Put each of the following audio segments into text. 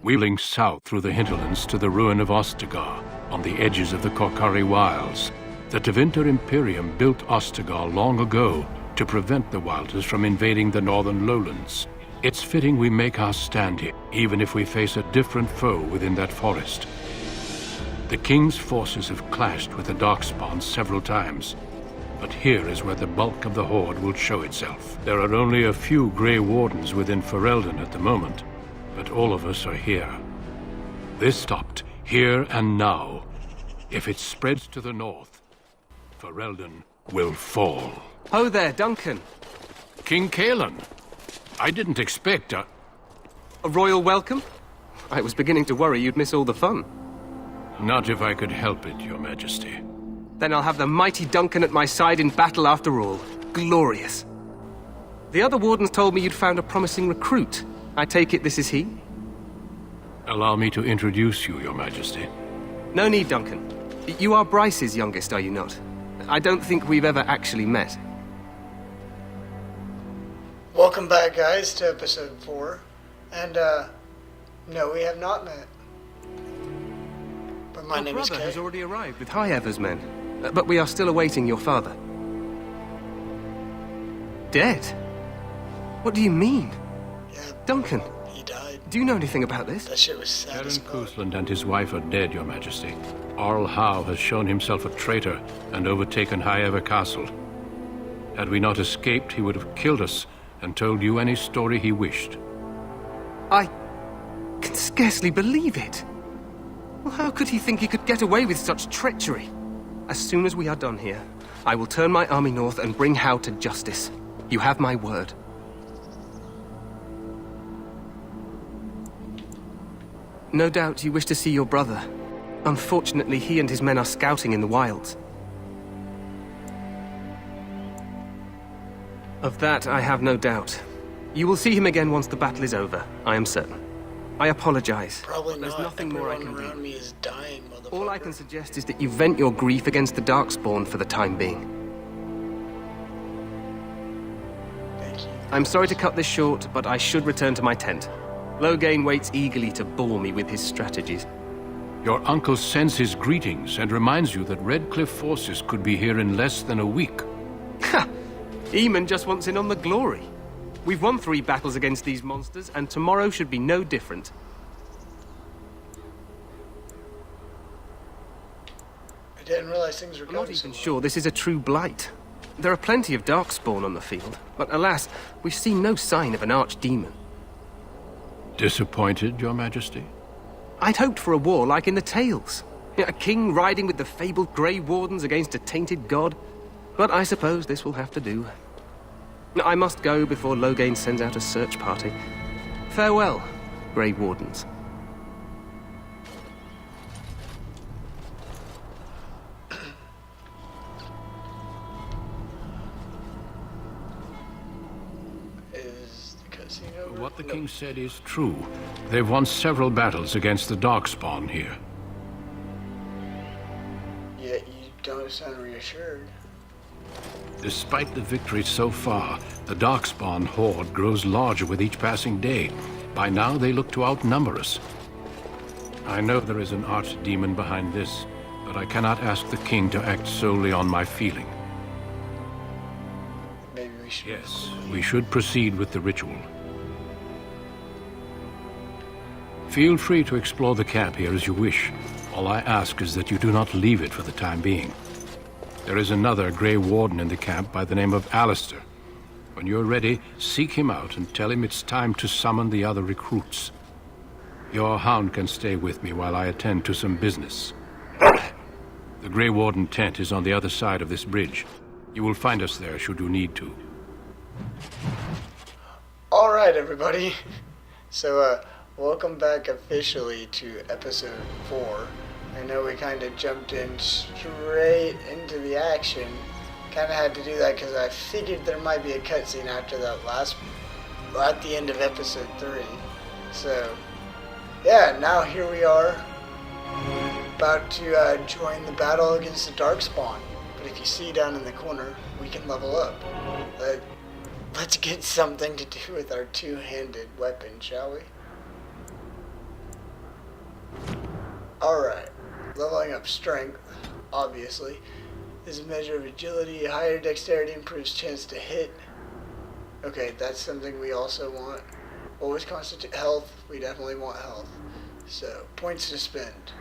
Wheeling south through the hinterlands to the ruin of Ostagar, on the edges of the Korcari Wilds. The Tevinter Imperium built Ostagar long ago to prevent the Wilders from invading the northern lowlands. It's fitting we make our stand here, even if we face a different foe within that forest. The King's forces have clashed with the Darkspawn several times, but here is where the bulk of the Horde will show itself. There are only a few Grey Wardens within Ferelden at the moment, but all of us are here. This stopped, here and now. If it spreads to the north, Ferelden will fall. Ho there, Duncan. King Cailan. I didn't expect a royal welcome? I was beginning to worry you'd miss all the fun. Not if I could help it, Your Majesty. Then I'll have the mighty Duncan at my side in battle after all. Glorious. The other wardens told me you'd found a promising recruit. I take it this is he? Allow me to introduce you, Your Majesty. No need, Duncan. You are Bryce's youngest, are you not? I don't think we've ever actually met. Welcome back, guys, to episode 4. And, no, we have not met. But my name is Kay. Your brother has already arrived with High Ever's men. But we are still awaiting your father. Dead? What do you mean? Yeah, Duncan, he died. do you know anything about this? That shit was sad as Terin fuck. Cousland and his wife are dead, Your Majesty. Arl Howe has shown himself a traitor and overtaken High Ever Castle. Had we not escaped, he would have killed us and told you any story he wished. I can scarcely believe it. Well, how could he think he could get away with such treachery? As soon as we are done here, I will turn my army north and bring Howe to justice. You have my word. No doubt you wish to see your brother. Unfortunately, he and his men are scouting in the wilds. Of that, I have no doubt. You will see him again once the battle is over, I am certain. I apologize. Probably There's not. nothing more I Everyone can around do. me is dying, motherfucker. All I can suggest is that you vent your grief against the Darkspawn for the time being. Thank you. I'm sorry to cut this short, but I should return to my tent. Loghain waits eagerly to bore me with his strategies. Your uncle sends his greetings and reminds you that Redcliffe forces could be here in less than a week. Ha! Eamon just wants in on the glory. We've won 3 battles against these monsters, and tomorrow should be no different. I didn't realize things were I'm not going so even well. sure this is a true blight. There are plenty of Darkspawn on the field, but alas, we've seen no sign of an archdemon. Disappointed, Your Majesty? I'd hoped for a war like in the tales. A king riding with the fabled Grey Wardens against a tainted god. But I suppose this will have to do. I must go before Loghain sends out a search party. Farewell, Grey Wardens. Is the cutscene over? What the No. king said is true. They've won several battles against the Darkspawn here. Yet you don't sound reassured. Despite the victories so far, the Darkspawn horde grows larger with each passing day. By now, they look to outnumber us. I know there is an archdemon behind this, but I cannot ask the king to act solely on my feeling. Maybe we should. Yes, we should proceed with the ritual. Feel free to explore the camp here as you wish. All I ask is that you do not leave it for the time being. There is another Grey Warden in the camp by the name of Alistair. When you're ready, seek him out and tell him it's time to summon the other recruits. Your hound can stay with me while I attend to some business. The Grey Warden tent is on the other side of this bridge. You will find us there should you need to. Alright, everybody. So, welcome back officially to episode 4. I know we kind of jumped in straight into the action. Kind of had to do that because I figured there might be a cutscene after that last, at the end of episode 3. So, yeah, now here we are, about to join the battle against the Darkspawn. But if you see down in the corner, we can level up. Let's get something to do with our two-handed weapon, shall we? Alright. Leveling up strength, obviously, is a measure of agility. Higher dexterity improves chance to hit. Okay, that's something we also want. Always constitute health. We definitely want health. So, points to spend.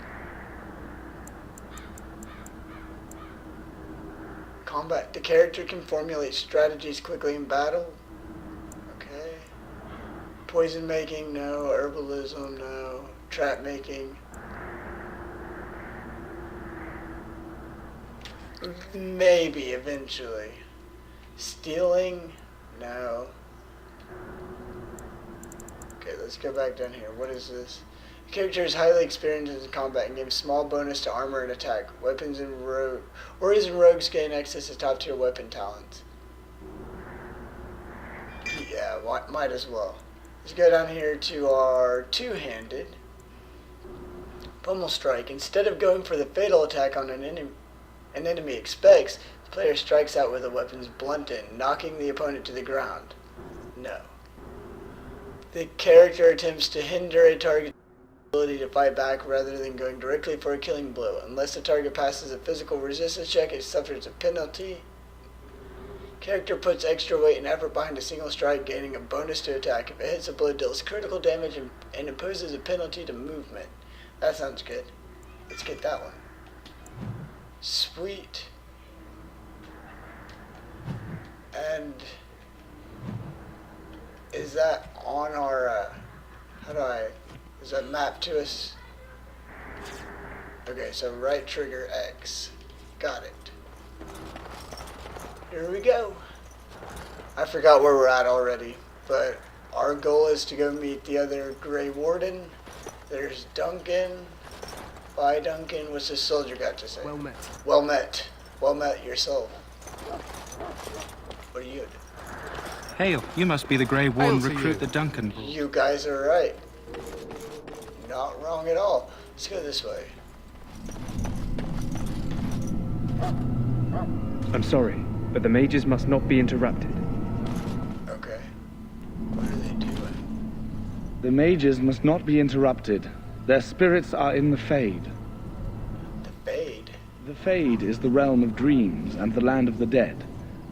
Combat. The character can formulate strategies quickly in battle. Okay. Poison making, no. Herbalism, no. Trap making. Maybe eventually. Stealing, no. Okay, let's go back down here. What is this? The character is highly experienced in combat and gives small bonus to armor and attack. Weapons and warriors and rogues gain access to top tier weapon talents. Yeah, might as well. Let's go down here to our two-handed Pummel Strike. Instead of going for the fatal attack on an enemy expects, the player strikes out with the weapon's blunt end, knocking the opponent to the ground. No. The character attempts to hinder a target's ability to fight back rather than going directly for a killing blow. Unless the target passes a physical resistance check, it suffers a penalty. Character puts extra weight and effort behind a single strike, gaining a bonus to attack. If it hits a blow, it deals critical damage and imposes a penalty to movement. That sounds good. Let's get that one. Sweet. And is that on our, is that mapped to us? Okay, so right trigger X. Got it. Here we go. I forgot where we're at already, but our goal is to go meet the other Grey Warden. There's Duncan. Bye, Duncan. What's this soldier got to say? Well met. Well met. Well met yourself. What are you doing? Hail, you must be the Grey Warden Hail to recruit you. that Duncan... You guys are right. Not wrong at all. Let's go this way. I'm sorry, but the mages must not be interrupted. Okay. What are they doing? The mages must not be interrupted. Their spirits are in the Fade. The Fade. The Fade is the realm of dreams and the land of the dead,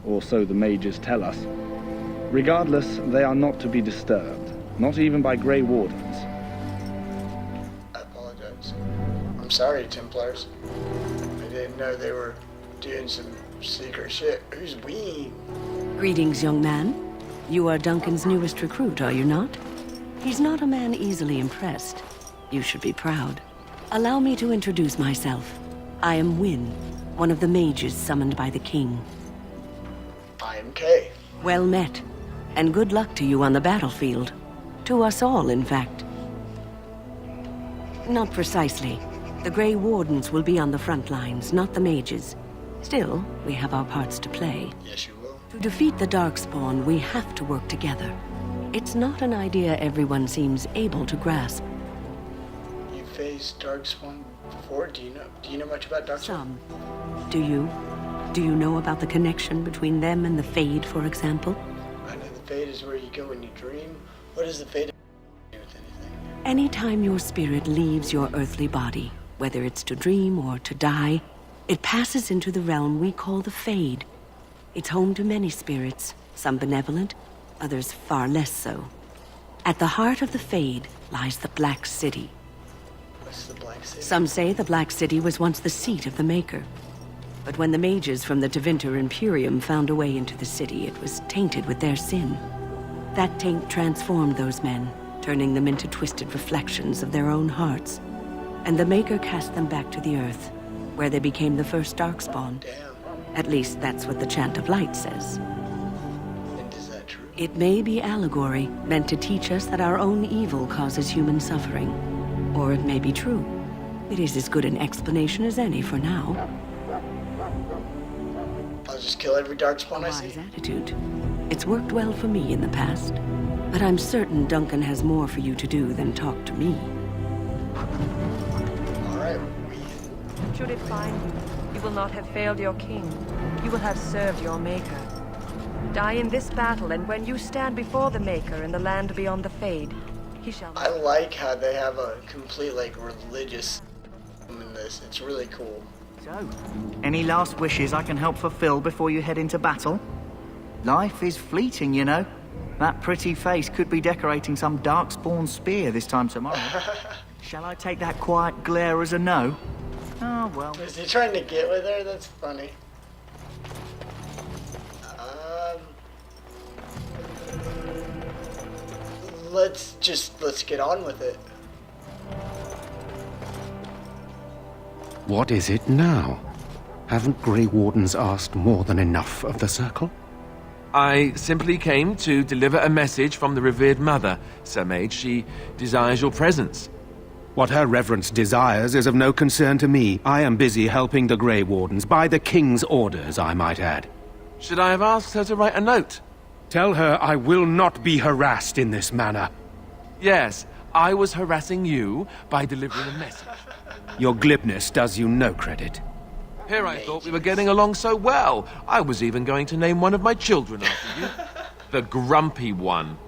or so the mages tell us. Regardless, they are not to be disturbed, not even by Grey Wardens. I apologize. I'm sorry, Templars. I didn't know they were doing some secret shit. Who's we? Greetings, young man. You are Duncan's newest recruit, are you not? He's not a man easily impressed. You should be proud. Allow me to introduce myself. I am Wynne, one of the mages summoned by the king. I am Kay. Well met, and good luck to you on the battlefield. To us all, in fact. Not precisely. The Grey Wardens will be on the front lines, not the mages. Still, we have our parts to play. Yes, you will. To defeat the Darkspawn, we have to work together. It's not an idea everyone seems able to grasp. You faced Darkspawn before? Do you know much about Darkspawn? Some. Do you? Do you know about the connection between them and the Fade, for example? I know the Fade is where you go when you dream. What does the Fade have to do with anything? Anytime your spirit leaves your earthly body, whether it's to dream or to die, it passes into the realm we call the Fade. It's home to many spirits, some benevolent, others far less so. At the heart of the Fade lies the Black City. What's the Black City? Some say the Black City was once the seat of the Maker. But when the mages from the Tevinter Imperium found a way into the city, it was tainted with their sin. That taint transformed those men, turning them into twisted reflections of their own hearts. And the Maker cast them back to the Earth, where they became the first Darkspawn. Damn. At least that's what the Chant of Light says. And is that true? It may be allegory, meant to teach us that our own evil causes human suffering. Or it may be true. It is as good an explanation as any for now. I'll just kill every Darkspawn I Wise see. attitude. It's worked well for me in the past. But I'm certain Duncan has more for you to do than talk to me. Alright, Should it find you, you will not have failed your king. You will have served your Maker. Die in this battle, and when you stand before the Maker in the land beyond the Fade, he shall... I like how they have a complete, religious in this. It's really cool. So, any last wishes I can help fulfill before you head into battle? Life is fleeting, you know. That pretty face could be decorating some darkspawn spear this time tomorrow. Shall I take that quiet glare as a no? Oh, well. Is he trying to get with her? That's funny. Let's get on with it. What is it now? Haven't Grey Wardens asked more than enough of the Circle? I simply came to deliver a message from the revered mother, Sir Mage. She desires your presence. What her reverence desires is of no concern to me. I am busy helping the Grey Wardens, by the King's orders, I might add. Should I have asked her to write a note? Tell her I will not be harassed in this manner. Yes, I was harassing you by delivering a message. Your glibness does you no credit. Here I thought we were getting along so well. I was even going to name one of my children after you. The Grumpy One.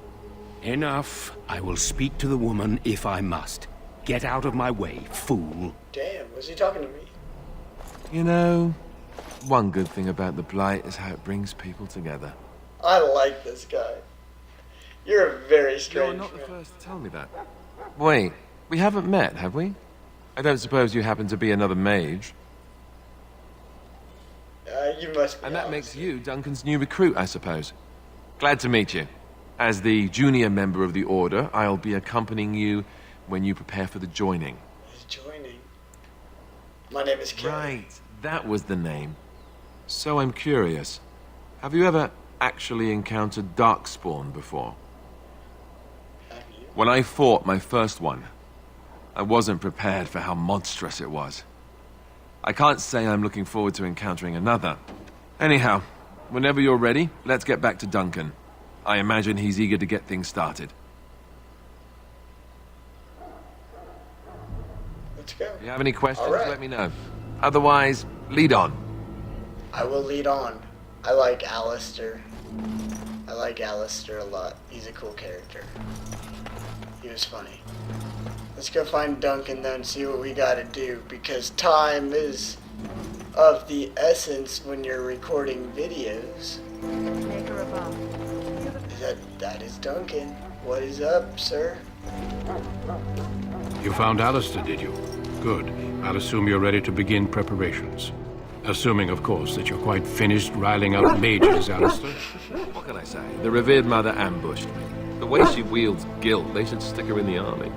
Enough. I will speak to the woman if I must. Get out of my way, fool. Damn, was he talking to me? You know, one good thing about the Blight is how it brings people together. I like this guy. You're a very strange You're not the man. first to tell me that. Wait, we haven't met, have we? I don't suppose you happen to be another mage. You must be. And that Alistair. makes you Duncan's new recruit, I suppose. Glad to meet you. As the junior member of the Order, I'll be accompanying you when you prepare for the joining. He's joining. My name is Kelly. Right, that was the name. So I'm curious. Have you ever actually encountered Darkspawn before? Have you? When I fought my first one, I wasn't prepared for how monstrous it was. I can't say I'm looking forward to encountering another. Anyhow, whenever you're ready, let's get back to Duncan. I imagine he's eager to get things started. Let's go. If you have any questions, All right. let me know. Otherwise, lead on. I will lead on. I like Alistair. I like Alistair a lot. He's a cool character. He was funny. Let's go find Duncan then and see what we gotta do, because time is of the essence when you're recording videos. Maker above. That is Duncan. What is up, sir? You found Alistair, did you? Good. I'll assume you're ready to begin preparations. Assuming, of course, that you're quite finished riling up mages, Alistair. What can I say? The revered mother ambushed me. The way she wields guilt, they should stick her in the army.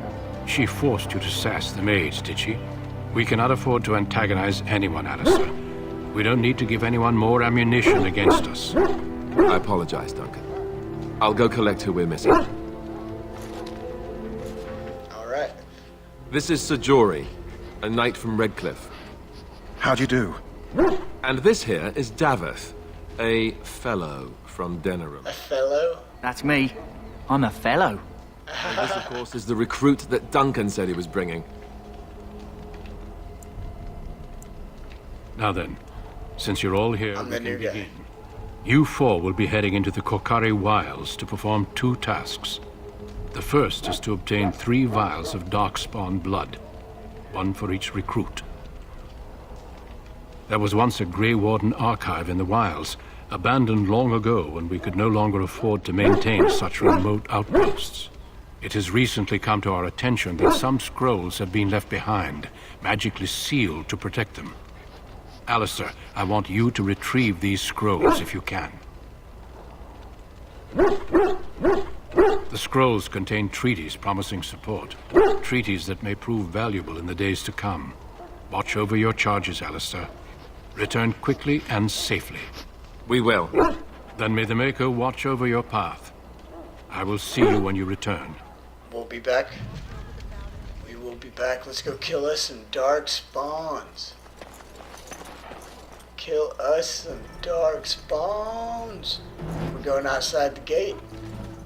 She forced you to sass the mage, did she? We cannot afford to antagonize anyone, Alistair. We don't need to give anyone more ammunition against us. I apologize, Duncan. I'll go collect who we're missing. Alright. This is Sir Jory, a knight from Redcliffe. How'd you do? And this here is Daveth, a fellow from Denerim. A fellow? That's me. I'm a fellow. And this, of course, is the recruit that Duncan said he was bringing. Now then, since you're all here, I'm we the can new guy. begin. You four will be heading into the Korcari Wilds to perform 2 tasks. The first is to obtain 3 vials of Darkspawn blood, 1 for each recruit. There was once a Grey Warden archive in the wilds, abandoned long ago when we could no longer afford to maintain such remote outposts. It has recently come to our attention that some scrolls have been left behind, magically sealed to protect them. Alistair, I want you to retrieve these scrolls if you can. The scrolls contain treaties promising support, treaties that may prove valuable in the days to come. Watch over your charges, Alistair. Return quickly and safely. We will. Then may the Maker watch over your path. I will see you when you return. We'll be back. We will be back. Let's go kill us some dark spawns. Kill us some Dark Spawns. We're going outside the gate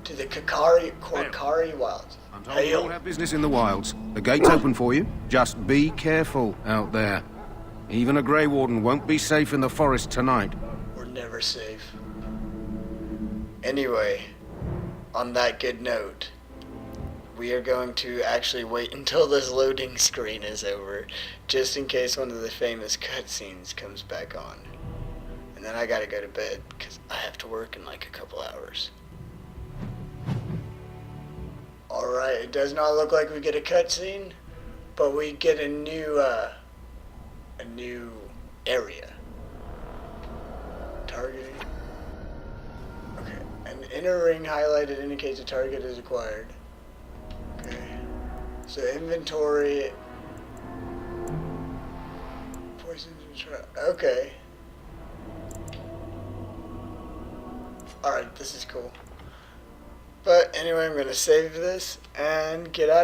to the Korcari Wilds. I'm told you all have business in the wilds. The gate's open for you. Just be careful out there. Even a Grey Warden won't be safe in the forest tonight. We're never safe. Anyway, on that good note, we are going to actually wait until this loading screen is over, just in case one of the famous cutscenes comes back on. And then I gotta go to bed, because I have to work in like a couple hours. Alright, it does not look like we get a cutscene, but we get a new area. Targeting. Okay, an inner ring highlighted indicates a target is acquired. Okay, so inventory. Okay. Alright, this is cool. But anyway, I'm going to save this and get out.